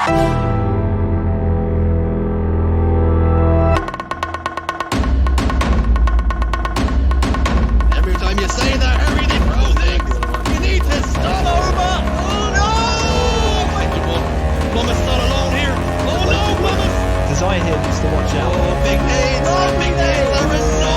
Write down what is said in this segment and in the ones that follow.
Every time you say that, Harry, they throw things. You need to stop over. Oh no! Plummet's not alone here. Oh no, Plummet! Desire here needs to watch out. Oh, big nades. Oh, big nades. There is no.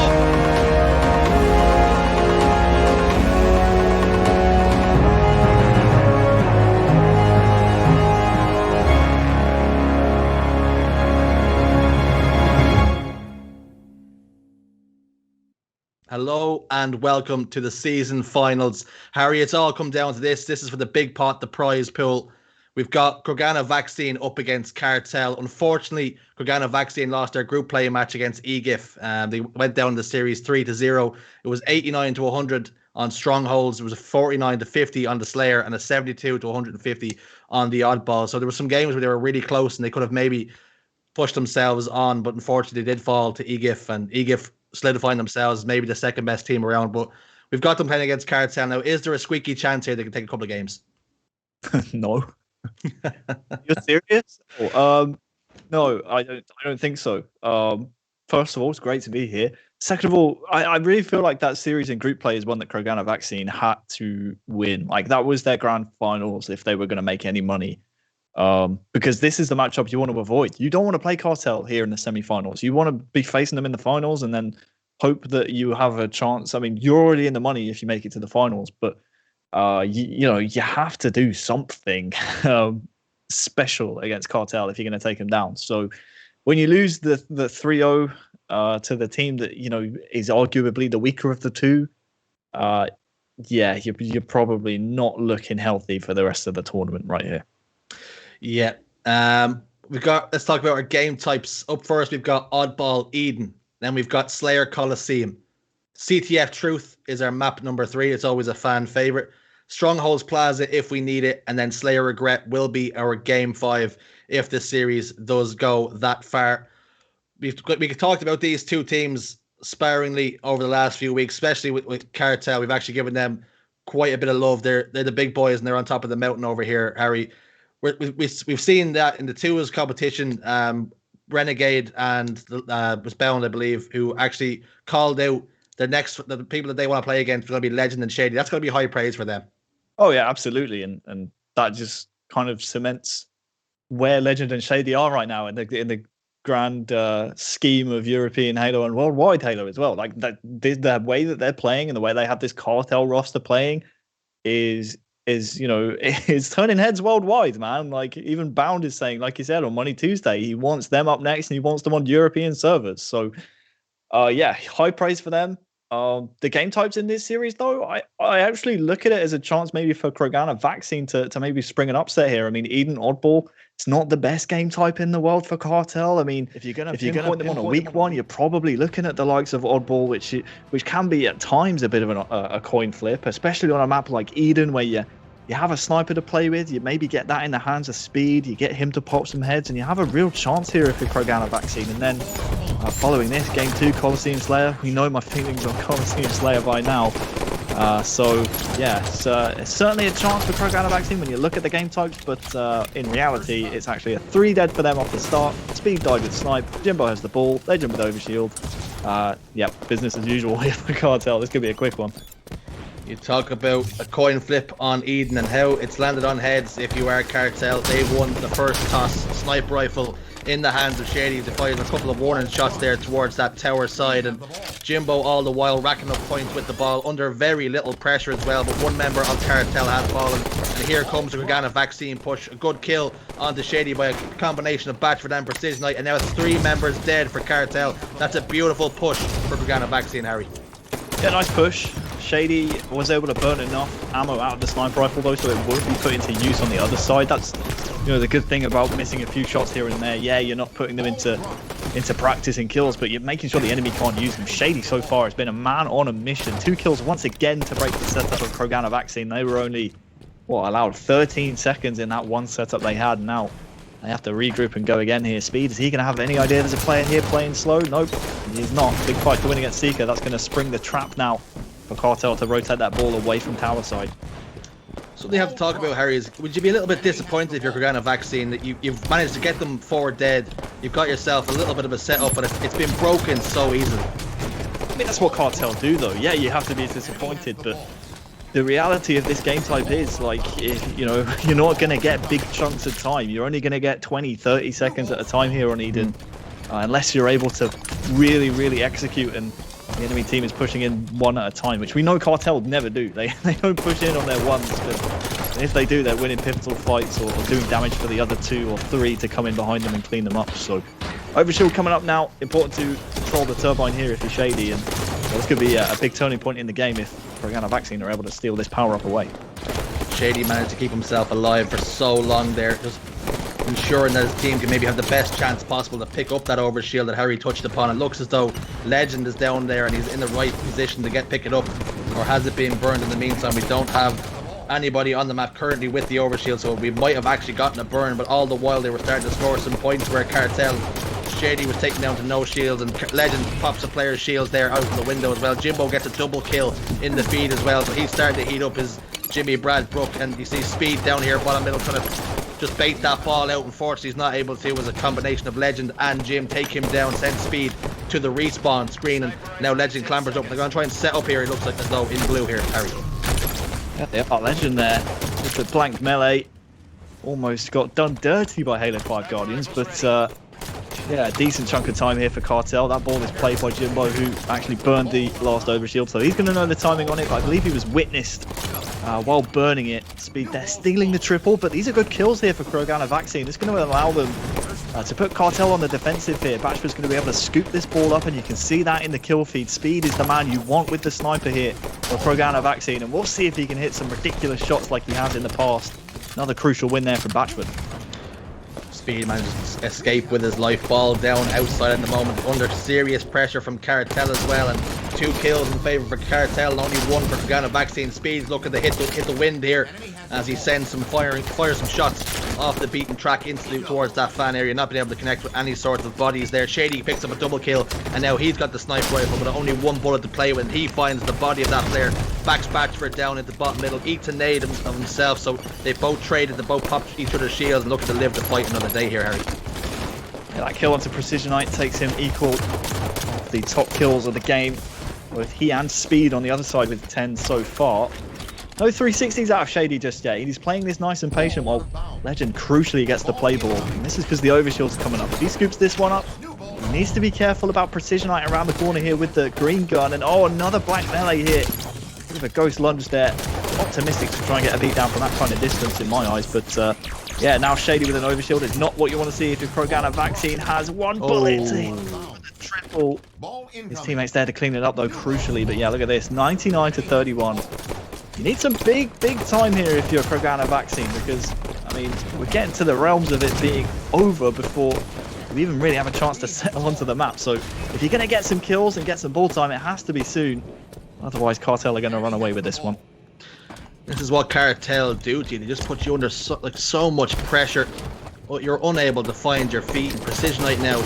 Hello and welcome to the season finals. Harry, it's all come down to this. This is for the big pot, the prize pool. We've got Kroganavaccine up against Cartel. Unfortunately, Kroganavaccine lost their group play match against EGIF. They went down the series 3-0. It was 89-100 on Strongholds. It was a 49-50 on the Slayer and a 72-150 on the Oddball. So there were some games where they were really close and they could have maybe pushed themselves on, but unfortunately they did fall to EGIF, and EGIF solidifying themselves as maybe the second best team around. But we've got them playing against Cartel now. Is there a squeaky chance here they can take a couple of games? No. You're serious? No, I don't think so. First of all, it's great to be here. Second of all, I really feel like that series in group play is one that Kroganavaccine had to win. Like, that was their grand finals if they were going to make any money. Because this is the matchup you want to avoid. You don't want to play Cartel here in the semifinals. You want to be facing them in the finals and then hope that you have a chance. I mean, you're already in the money if you make it to the finals, but you have to do something special against Cartel if you're going to take them down. So when you lose the 3-0 to the team that is arguably the weaker of the two, you're probably not looking healthy for the rest of the tournament right here. Yeah. Let's talk about our game types. Up first, we've got Oddball Eden. Then we've got Slayer Coliseum. CTF Truth is our map number 3. It's always a fan favorite. Strongholds Plaza if we need it. And then Slayer Regret will be our game 5 if the series does go that far. We talked about these two teams sparingly over the last few weeks, especially with Cartel. We've actually given them quite a bit of love. They're the big boys and they're on top of the mountain over here, Harry. We've seen that in the twos competition. Renegade and was Bound, I believe, who actually called out the people that they want to play against are going to be Legend and Shady. That's going to be high praise for them. Oh yeah, absolutely, and that just kind of cements where Legend and Shady are right now in the grand scheme of European Halo and worldwide Halo as well. Like the way that they're playing and the way they have this Cartel roster playing is turning heads worldwide, man. Like, even Bound is saying, like you said, on Money Tuesday, he wants them up next and he wants them on European servers. So, high praise for them. The game types in this series, though, I actually look at it as a chance maybe for Kroganavaccine to maybe spring an upset here. I mean, Eden Oddball, it's not the best game type in the world for Cartel. I mean, if you're gonna point them on a weak one, you're probably looking at the likes of Oddball, which can be at times a bit of a coin flip, especially on a map like Eden where you have a sniper to play with. You maybe get that in the hands of Speed. You get him to pop some heads, and you have a real chance here if you're Kroganavaccine. And then following this, Game 2, Coliseum Slayer. We know my feelings on Coliseum Slayer by now. It's certainly a chance for Kroganavaccine when you look at the game types, but in reality, it's actually a 3 dead for them off the start. Speed died with Snipe. Jimbo has the ball. Legend with Overshield. Business as usual here for Cartel. This could be a quick one. You talk about a coin flip on Eden and how it's landed on heads if you are Cartel. They've won the first toss. Sniper rifle in the hands of Shady. They fired a couple of warning shots there towards that tower side, and Jimbo all the while racking up points with the ball under very little pressure as well. But one member of Cartel has fallen, and here comes the Kroganavaccine push. A good kill onto Shady by a combination of Batchford and Precision Knight, and now it's 3 members dead for Cartel. That's a beautiful push for Kroganavaccine, Harry. Yeah, nice push. Shady was able to burn enough ammo out of the sniper rifle though, so it won't be put into use on the other side. That's the good thing about missing a few shots here and there. Yeah, you're not putting them into practice and kills, but you're making sure the enemy can't use them. Shady so far has been a man on a mission. 2 kills once again to break the setup of Kroganavaccine. They were only allowed 13 seconds in that one setup they had. Now they have to regroup and go again here. Speed, is he going to have any idea there's a player here playing slow? Nope, he's not. Big fight to win against Seeker. That's going to spring the trap now for Cartel to rotate that ball away from tower side. Something you have to talk about, Harry, is would you be a little bit disappointed if you're Kroganavaccine that you've managed to get them 4 dead, you've got yourself a little bit of a setup, but it's been broken so easily? I mean, that's what Cartel do, though. Yeah, you have to be disappointed, but the reality of this game type is, like, you know, you're not going to get big chunks of time. You're only going to get 20, 30 seconds at a time here on Eden, unless you're able to really, really execute and the enemy team is pushing in one at a time, which we know Cartel never do. They don't push in on their ones, but if they do, they're winning pivotal fights or doing damage for the other 2 or 3 to come in behind them and clean them up. So Overshield coming up now. Important to control the turbine here if you're Shady, and this could be a big turning point in the game if Kroganavaccine are able to steal this power up away. Shady managed to keep himself alive for so long there, just ensuring that his team can maybe have the best chance possible to pick up that overshield that Harry touched upon. It looks as though Legend is down there and he's in the right position to pick it up, or has it been burned in the meantime? We don't have anybody on the map currently with the overshield, so we might have actually gotten a burn, but all the while they were starting to score some points where Cartel Shady was taken down to no shields, and Legend pops a player's shields there out of the window as well. Jimbo gets a double kill in the feed as well, so he's starting to heat up his Jimmy Brad Brook, and you see Speed down here bottom middle trying to just bait that ball out. Unfortunately he's not able to. It was a combination of Legend and Jim take him down, send Speed to the respawn screen, and now Legend clambers up. They're going to try and set up here. It looks like as though in blue here, Harry. Yeah, they are Legend there with the blank melee. Almost got done dirty by Halo 5 Guardians, but yeah, a decent chunk of time here for Cartel. That ball is played by Jimbo, who actually burned the last overshield, so he's going to know the timing on it, but I believe he was witnessed while burning it. Speed, they're stealing the triple, but these are good kills here for Kroganavaccine. It's going to allow them to put Cartel on the defensive here. Bachman's going to be able to scoop this ball up, and you can see that in the kill feed. Speed is the man you want with the sniper here for Kroganavaccine, and we'll see if he can hit some ridiculous shots like he has in the past. Another crucial win there for Bachman. Speed manages to escape with his life, ball down outside at the moment, under serious pressure from Cartel as well, and 2 kills in favour for Cartel and only 1 for Kroganavaccine. Speed's looking to hit the wind here as he sends fire some shots off the beaten track instantly towards that fan area, not being able to connect with any sort of bodies there. Shady picks up a double kill, and now he's got the sniper rifle, but only 1 bullet to play with, and he finds the body of that player, backs Batchford down into the bottom middle, eats a nade of himself, so they both traded, they both popped each other's shields and look to live to fight another day here, Harry. Yeah, that kill onto Precisionite takes him equal the top kills of the game, with he and Speed on the other side with 10 so far. No 360s out of Shady just yet. He's playing this nice and patient while Legend crucially gets the play ball. And this is because the overshield's coming up. If he scoops this one up, he needs to be careful about Precisionite around the corner here with the green gun. And oh, another blank melee here. Bit of a ghost lunge there. Optimistic to try and get a beat down from that kind of distance in my eyes. But yeah, now Shady with an overshield is not what you want to see if your Kroganavaccine has 1 bullet to hit with a triple. His teammates there to clean it up though, crucially. But yeah, look at this, 99 to 31. You need some big time here if you're Kroganavaccine, because I mean we're getting to the realms of it being over before we even really have a chance to settle onto the map. So if you're going to get some kills and get some ball time, it has to be soon. Otherwise Cartel are going to run away with this one. This is what Cartel do to you. They just put you under so much pressure, but you're unable to find your feet. And Precisionite now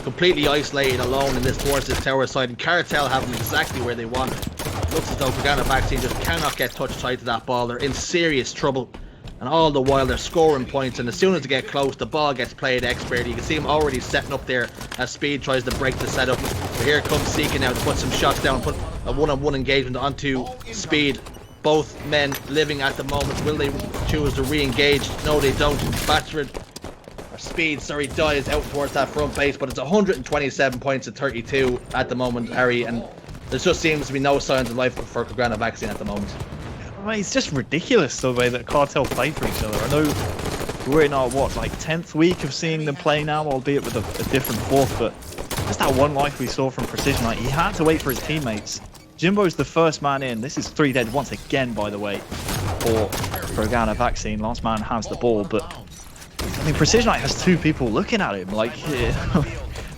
completely isolated alone in this towards this tower side, and Cartel have them exactly where they want it. Looks as though Kroganavaccine just cannot get touch tight to that ball. They're in serious trouble, and all the while they're scoring points, and as soon as they get close, the ball gets played expertly. You can see him already setting up there as Speed tries to break the setup. But here comes Seeking now to put some shots down, put a one-on-one engagement onto Speed. Both men living at the moment. Will they choose to re-engage? No, they don't. Batchford, or Speed, sorry, dies out towards that front base, but it's 127 points to 32 at the moment, Harry, and there just seems to be no signs of life for Kroganavaccine at the moment. I mean, it's just ridiculous the way that Cartel play for each other. I know we're in our, what, like 10th week of seeing them play now, albeit with a different fourth, but just that one life we saw from Precisionite, he had to wait for his teammates. Jimbo's the first man in. This is 3 dead once again, by the way, for Kroganavaccine. Last man has the ball, but I mean, Precisionite has 2 people looking at him. Like,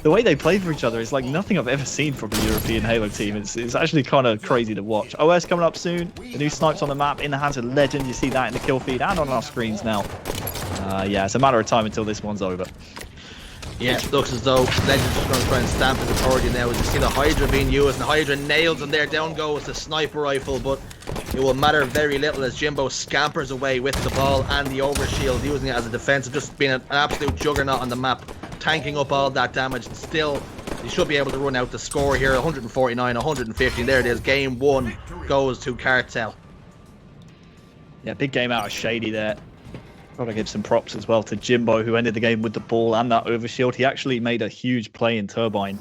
the way they play for each other is like nothing I've ever seen from a European Halo team. It's actually kind of crazy to watch. OS coming up soon. The new snipes on the map in the hands of Legend. You see that in the kill feed and on our screens now. Yeah, it's a matter of time until this one's over. Yeah, it looks as though Legend's just going to try and stamp his authority now. As you see the Hydra being used, and the Hydra nails him there. Down goes the sniper rifle, but it will matter very little as Jimbo scampers away with the ball and the overshield, using it as a defense, just being an absolute juggernaut on the map, tanking up all that damage. And still, you should be able to run out the score here. 149, 115. There it is. Game 1 goes to Cartel. Yeah, big game out of Shady there. Gotta give some props as well to Jimbo, who ended the game with the ball and that overshield. He actually made a huge play in Turbine.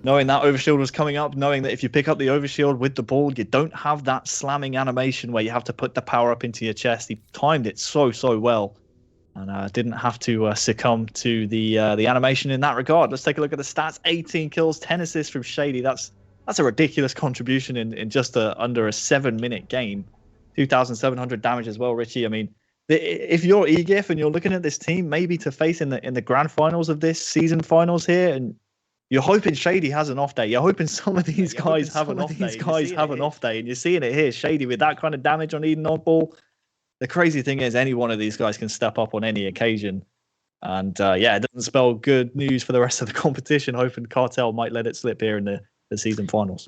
Knowing that overshield was coming up, knowing that if you pick up the overshield with the ball, you don't have that slamming animation where you have to put the power up into your chest. He timed it so well, and didn't have to succumb to the animation in that regard. Let's take a look at the stats. 18 kills, 10 assists from Shady. That's a ridiculous contribution in just under a 7-minute game. 2,700 damage as well, Richie. I mean, if you're EGIF and you're looking at this team, maybe to face in the grand finals of this season finals here, and you're hoping Shady has an off day. You're hoping some of these guys have an off day. And you're seeing it here. Shady with that kind of damage on Eden oddball. The crazy thing is any one of these guys can step up on any occasion. And yeah, it doesn't spell good news for the rest of the competition. Hoping Cartel might let it slip here in the season finals.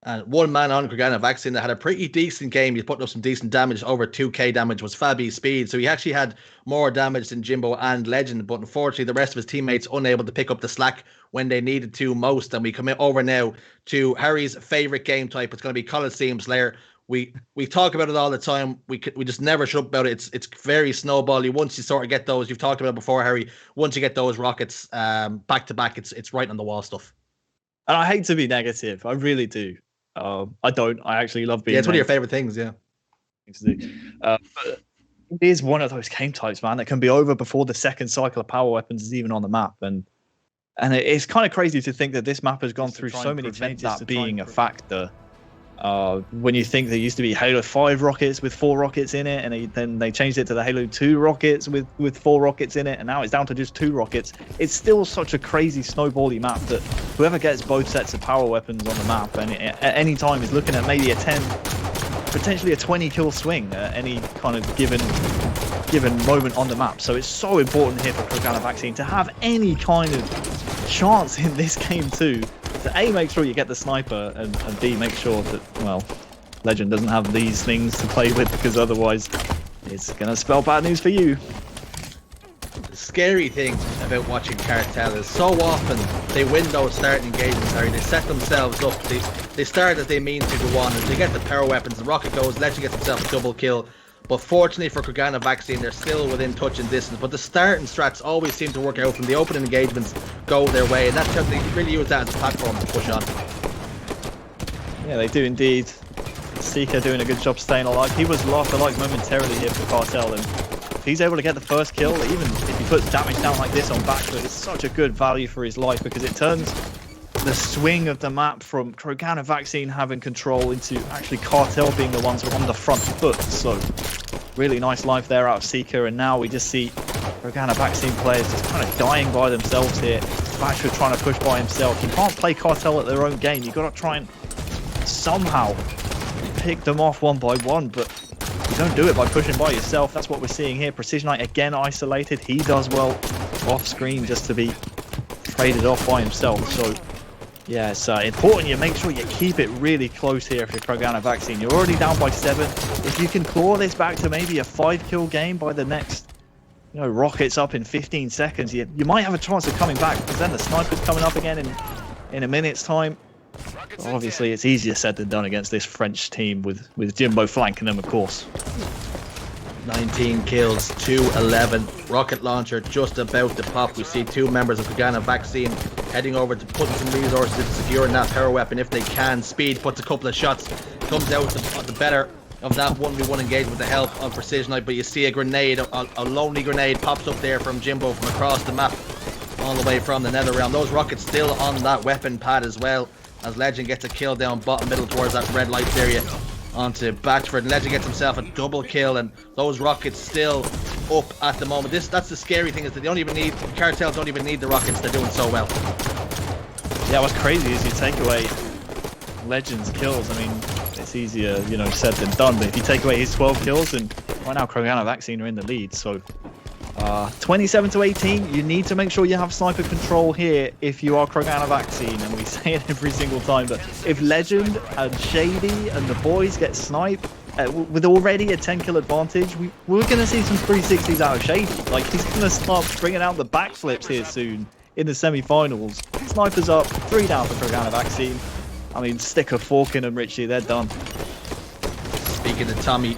And one man on Kroganavaccine that had a pretty decent game. He's putting up some decent damage. Over 2k damage was Fabi Speed. So he actually had more damage than Jimbo and Legend. But unfortunately, the rest of his teammates unable to pick up the slack when they needed to most. And we come over now to Harry's favorite game type. It's going to be Coliseum Slayer. We talk about it all the time. We just never shut up about it. It's very snowbally. Once you sort of get those, you've talked about it before, Harry. Once you get those rockets back to back, it's right on the wall stuff. And I hate to be negative. I really do. I don't. I actually love being. Yeah, it's one of your favorite things. Yeah. But it is one of those game types, man, that can be over before the second cycle of power weapons is even on the map, and it's kind of crazy to think that this map has gone through so many changes that being a factor. When you think there used to be Halo 5 rockets with 4 rockets in it, and then they changed it to the Halo 2 rockets with 4 rockets in it, and now it's down to just 2 rockets. It's still such a crazy snowbally map that whoever gets both sets of power weapons on the map and at any time is looking at maybe a 10, potentially a 20 kill swing at any kind of given moment on the map. So it's so important here for Kroganavaccine to have any kind of chance in this game too. To A, make sure you get the sniper, and B, make sure that, well, Legend doesn't have these things to play with, because otherwise it's going to spell bad news for you. The scary thing about watching Cartel is so often they win those starting engagements, Harry. They set themselves up. They start as they mean to go on, and they get the power weapons, the rocket goes, Legend gets himself a double kill. But fortunately for Kroganavaccine, they're still within touch and distance. But the starting strats always seem to work out from the opening engagements, go their way. And that's how they really use that as a platform to push on. Yeah, they do indeed. Seeker doing a good job staying alive. He was lost alive momentarily here for Cartel. And if he's able to get the first kill, even if he puts damage down like this on backfoot, it's such a good value for his life, because it turns the swing of the map from Kroganavaccine having control into actually Cartel being the ones on the front foot. So really nice life there out of Seeker, and now we just see Kroganavaccine players just kind of dying by themselves here. Bashford trying to push by himself. You can't play Cartel at their own game. You've got to try and somehow pick them off one by one, but you don't do it by pushing by yourself. That's what we're seeing here. Precision Knight again isolated. He does well off screen just to be traded off by himself. So yeah, it's important you make sure you keep it really close here if you're Kroganavaccine. You're already down by 7. If you can claw this back to maybe a 5-kill game by the next, rockets up in 15 seconds, you might have a chance of coming back, because then the sniper's coming up again in a minute's time. Obviously, it's easier said than done against this French team with Jimbo flanking them, of course. 19 kills, 211. Rocket launcher just about to pop. We see 2 members of Kroganavaccine heading over to putting some resources into securing that power weapon if they can. Speed puts a couple of shots, comes out the better of that 1v1 engagement with the help of Precision Knight, but you see a grenade, a lonely grenade pops up there from Jimbo from across the map, all the way from the nether realm. Those rockets still on that weapon pad as well, as Legend gets a kill down bottom middle towards that red lights area onto Batchford, and Legend gets himself a double kill, and those rockets still up at the moment. That's the scary thing, is that they don't even need, Cartel don't even need the rockets. They're doing so well. Yeah, what's crazy is you take away Legend's kills. I mean, it's easier, said than done, but if you take away his 12 kills, and right now Kroganavaccine are in the lead. So 27 to 18, you need to make sure you have sniper control here if you are Kroganavaccine, and we say it every single time, but if Legend and Shady and the boys get sniped with already a 10 kill advantage, we're going to see some 360s out of Shady. Like, he's going to start bringing out the backflips here soon in the semi-finals. Snipers up, 3 down for Kroganavaccine. I mean, stick a fork in them, Richie, they're done. Speaking of Tommy,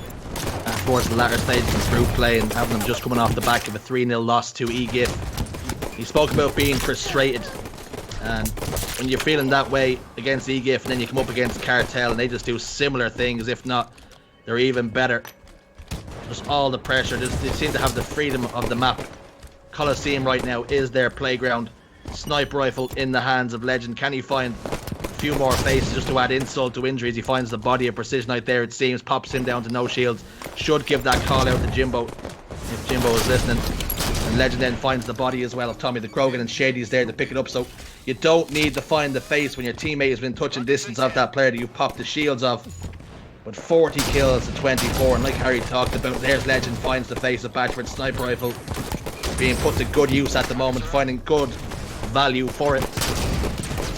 towards the latter stages of group play and having them just coming off the back of a 3-0 loss to EGIF. He spoke about being frustrated, and when you're feeling that way against EGIF and then you come up against Cartel and they just do similar things, if not they're even better, just all the pressure, they seem to have the freedom of the map. Coliseum right now is their playground. Sniper rifle in the hands of Legend. Can he find a few more faces just to add insult to injuries? He finds the body of Precision out there, it seems, pops him down to no shields. Should give that call out to Jimbo if Jimbo is listening. And Legend then finds the body as well of Tommy the Krogan, and Shady's there to pick it up. So you don't need to find the face when your teammate has been touching distance of that player that you popped the shields of. But 40 kills to 24, and like Harry talked about, there's Legend finds the face of Batchford's sniper rifle being put to good use at the moment, finding good value for it.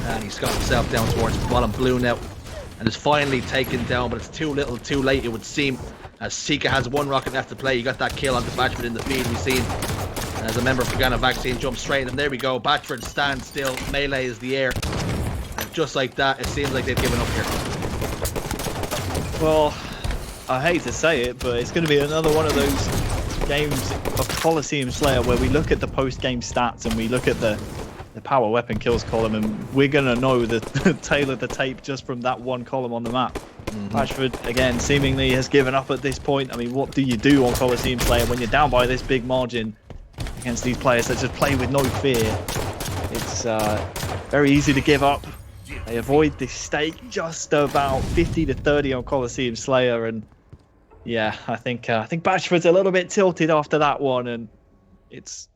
And he's got himself down towards bottom blue now and is finally taken down, but it's too little too late, it would seem, as Sika has 1 rocket left to play. You got that kill on the Batchford in the feed we've seen as a member of Kroganavaccine jumps straight, and there we go. Batchford stands still, melee is the air, and just like that it seems like they've given up here. Well, I hate to say it, but it's going to be another one of those games of Coliseum Slayer where we look at the post-game stats and we look at the power weapon kills column, and we're going to know the tail of the tape just from that one column on the map. Batchford, again, seemingly has given up at this point. I mean, what do you do on Coliseum Slayer when you're down by this big margin against these players that just play with no fear? It's very easy to give up. They avoid the stake just about 50 to 30 on Coliseum Slayer, and yeah, I think Batchford's a little bit tilted after that one, and it's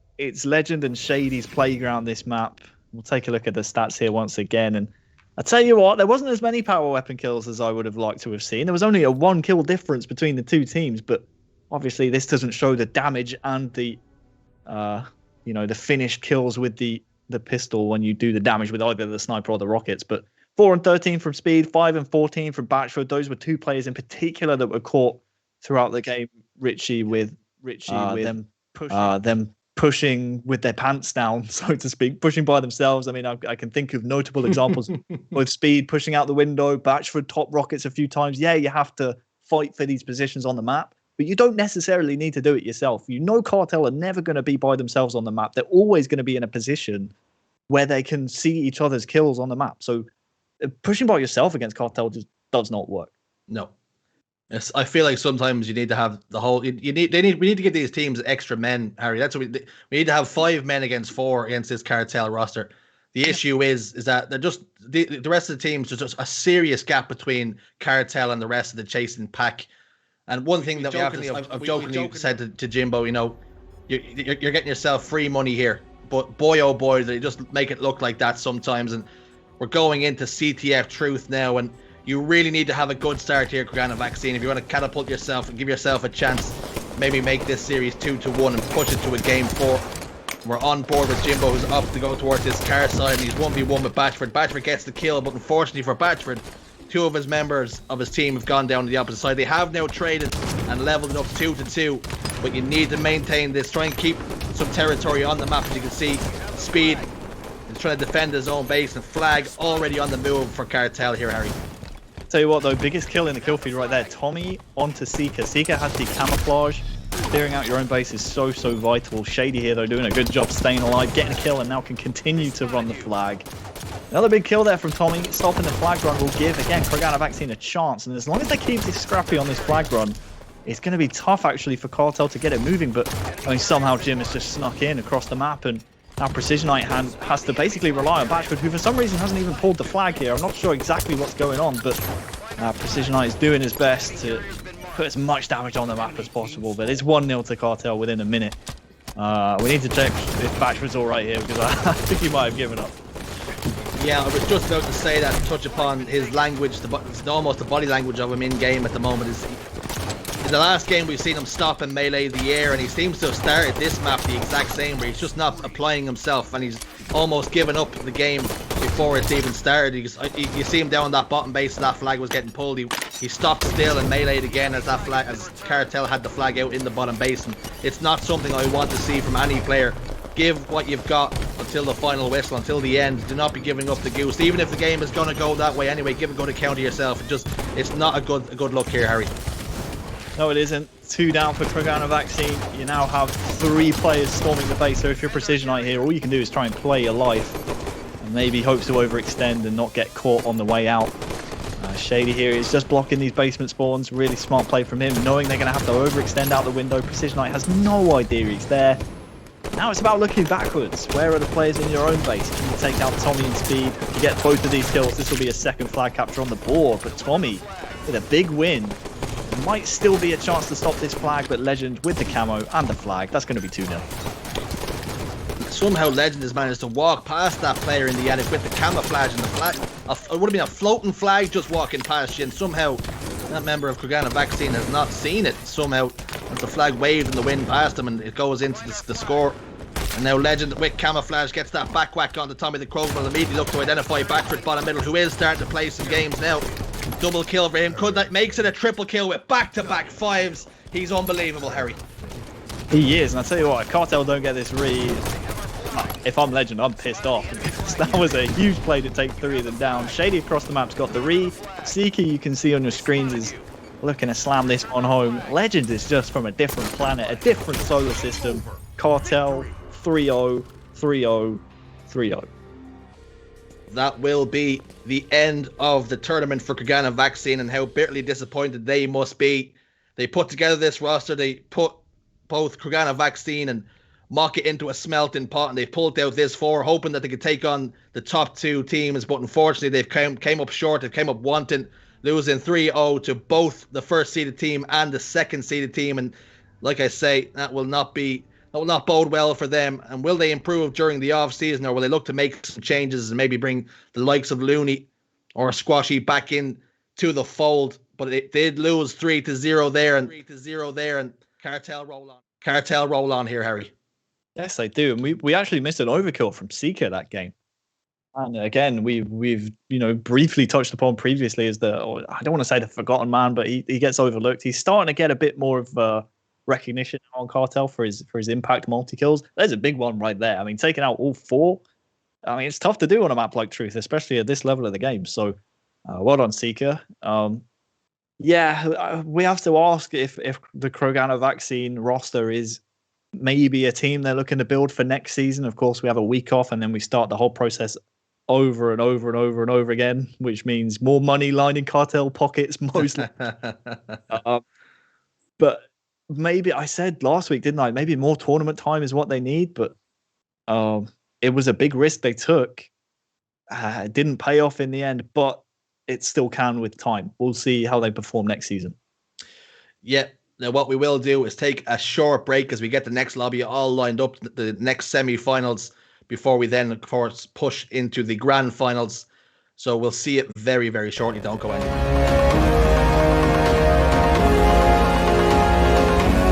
Legend and Shady's playground, this map. We'll take a look at the stats here once again, and I tell you what, there wasn't as many power weapon kills as I would have liked to have seen. There was only a 1 kill difference between the two teams, but obviously this doesn't show the damage and the the finished kills with the pistol when you do the damage with either the sniper or the rockets. But 4 and 13 from Speed, 5 and 14 from Batchford. Those were 2 players in particular that were caught throughout the game, Richie, with them pushing with their pants down, so to speak, pushing by themselves. I mean, I can think of notable examples with Speed pushing out the window, Batchford top rockets a few times. Yeah, you have to fight for these positions on the map, but you don't necessarily need to do it yourself. You know, Cartel are never going to be by themselves on the map. They're always going to be in a position where they can see each other's kills on the map. So pushing by yourself against Cartel just does not work. No. Yes, I feel like sometimes you need to have the whole. We need to give these teams extra men, Harry. That's what we need to have 5 men against 4 against this Cartel roster. The issue is that they're just the rest of the teams. There's just a serious gap between Cartel and the rest of the chasing pack. And one thing that I've jokingly said to Jimbo, you know, you're getting yourself free money here, but boy oh boy, they just make it look like that sometimes. And we're going into CTF Truth now, and you really need to have a good start here, Kroganavaccine, if you want to catapult yourself and give yourself a chance. Maybe make this series 2-1 and push it to a game 4. We're on board with Jimbo, who's up to go towards this car side, and he's 1v1 with Batchford. Batchford gets the kill, but unfortunately for Batchford, 2 of his members of his team have gone down to the opposite side. They have now traded and leveled it up 2-2, but you need to maintain this. Try and keep some territory on the map. As you can see, Speed is trying to defend his own base, and Flag already on the move for Cartel here, Harry. Tell you what though, biggest kill in the kill feed right there. Tommy onto Sika. Sika has the camouflage. Clearing out your own base is so vital. Shady here though, doing a good job staying alive, getting a kill, and now can continue to run the flag. Another big kill there from Tommy. Stopping the flag run will give, again, Kroganavaccine a chance. And as long as they keep this scrappy on this flag run, it's going to be tough actually for Cartel to get it moving. But I mean, somehow Jim has just snuck in across the map, and now Precisionite has to basically rely on Batchford, who for some reason hasn't even pulled the flag here. I'm not sure exactly what's going on, but Precisionite is doing his best to put as much damage on the map as possible. But it's 1-0 to Cartel within a minute. We need to check if Batchford's all right here, because I think he might have given up. Yeah, I was just about to say that, touch upon his language, almost the body language of him in game at the moment is the last game we've seen him stop and melee the air, and he seems to have started this map the exact same, where he's just not applying himself, and he's almost given up the game before it's even started. You see him down that bottom base, and that flag was getting pulled. He stopped still and meleeed again as Cartel had the flag out in the bottom base, and it's not something I want to see from any player. Give what you've got until the final whistle, until the end. Do not be giving up the goose, even if the game is going to go that way anyway. Give a go to counter yourself. It's not a good look here, Harry. No, it isn't. 2 down for Kroganavaccine. You now have 3 players storming the base, so if you're Precisionite here, all you can do is try and play your life and maybe hope to overextend and not get caught on the way out. Shady here is just blocking these basement spawns. Really smart play from him, knowing they're going to have to overextend out the window. Precisionite has no idea he's there. Now it's about looking backwards. Where are the players in your own base? Can you take out Tommy in speed? If you get both of these kills, this will be a second flag capture on the board. But Tommy, with a big win, might still be a chance to stop this flag, but Legend with the camo and the flag, that's going to be 2-0. Somehow Legend has managed to walk past that player in the attic with the camouflage and the flag. It would have been a floating flag just walking past you, and somehow that member of Kroganavaccine has not seen it. Somehow the flag waved in the wind past him, and it goes into the score. And now Legend with camouflage gets that back whack onto Tommy the Krogan. Will immediately look to identify Backford bottom middle, who is starting to play some games now. Double kill for him. Makes it a triple kill with back-to-back 5s. He's unbelievable, Harry. He is, and I tell you what, if Cartel don't get this read, if I'm Legend, I'm pissed off. That was a huge play to take 3 of them down. Shady across the map's got the read. Seeker, you can see on your screens, is looking to slam this one home. Legend is just from a different planet, a different solar system. Cartel 3-0, 3-0, 3-0. That will be the end of the tournament for Kroganavaccine, and how bitterly disappointed they must be. They put together this roster. They put both Kroganavaccine and Mock-It into a smelting pot, and they pulled out this 4, hoping that they could take on the top 2 teams. But unfortunately, they've came up short. They came up wanting, losing 3-0 to both the first seeded team and the second seeded team. And like I say, that will not bode well for them. And will they improve during the off season, or will they look to make some changes and maybe bring the likes of Looney or Squashy back in to the fold? But it did lose 3-0 there, and Cartel roll on here, Harry. Yes, they do, and we actually missed an overkill from Seeker that game. And again, we've briefly touched upon previously as I don't want to say the forgotten man, but he gets overlooked. He's starting to get a bit more of recognition on Cartel for his impact multi-kills. There's a big one right there. I mean, taking out all 4, I mean, it's tough to do on a map like Truth, especially at this level of the game. So well done, Seeker. Yeah, we have to ask if the Kroganavaccine roster is maybe a team they're looking to build for next season. Of course, we have a week off, and then we start the whole process over and over and over and over again, which means more money lining Cartel pockets mostly. But maybe I said last week, didn't I? Maybe more tournament time is what they need, but it was a big risk they took. It didn't pay off in the end, but it still can with time. We'll see how they perform next season. Yeah. Now, what we will do is take a short break as we get the next lobby all lined up, the next semi-finals, before we then, of course, push into the grand finals. So we'll see it very, very shortly. Don't go anywhere.